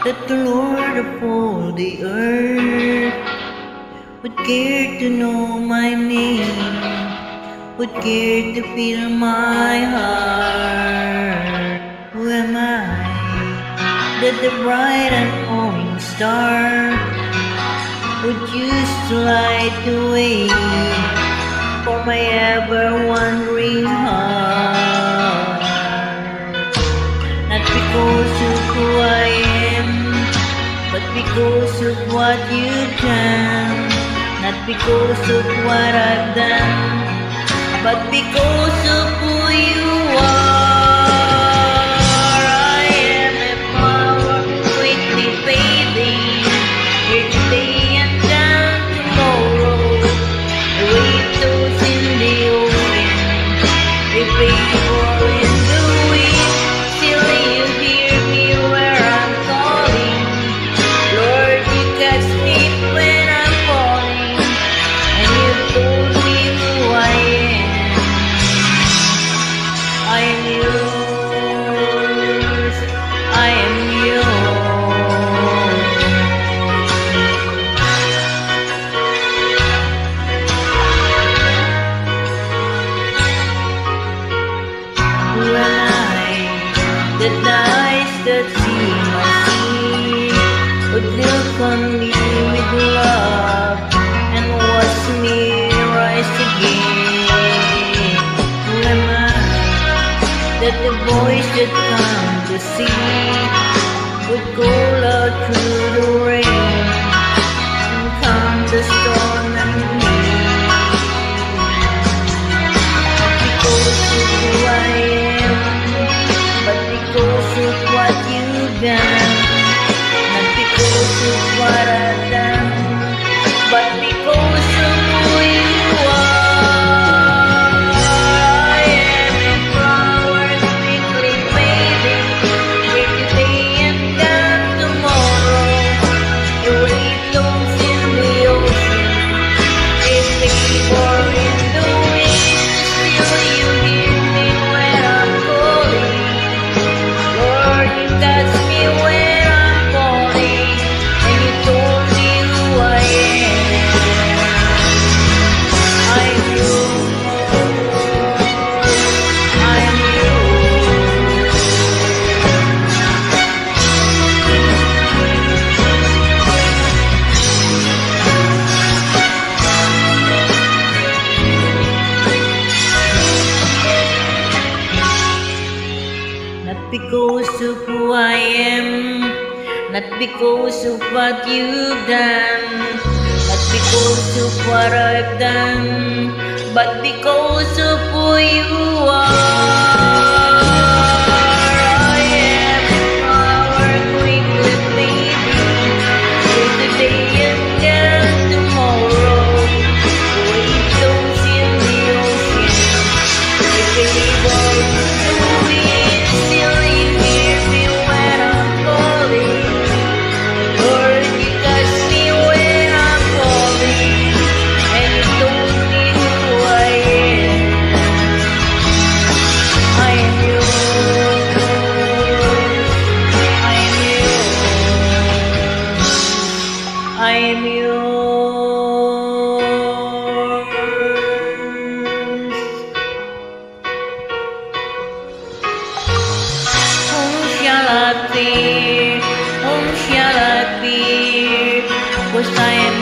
that the Lord of all the earth would care to know my name, would care to feel my heart. Who am I that the bright and morning star would use to light the way for my ever-wandering heart? Not because of who I am, but because of what you've done. Not because of what I've done, but because of who you are. I am a flower quickly fading, here today and gone tomorrow. A wave flows in the ocean, a vapor in the wind. Still you hear me where I'm calling. Lord, you catch me when I'm falling, and you told me who I am. I am yours, I am yours. Who am I that the eyes that see my sin would look on me with love and watch me rise again? Who am I that the voice that comes to see would call out through the rain and calm the storm and me? Not because of who I am, but because of what you've done. Not because of what I've done, but because of who you are. I am a flower quickly fading, here today and gone tomorrow. A wave flows in the ocean, a vapor in the wind. Still you hear me when I'm calling. Lord, you touch me when I'm falling, and you told me who I am. I'm yours, I'm yours. Not because of who I am, not because of what you've done, not because of what I've done, but because of who you are. I am a flower quickly fading, here today and gone tomorrow. A wave flows in the ocean, a vapor in the wind. Still you hear me when I'm calling. Lord, you touch me when I'm falling, and you told me who I am. I am yours, I am yours, I am yours. Whom shall I fear? Whom shall I fear? 'Cause I am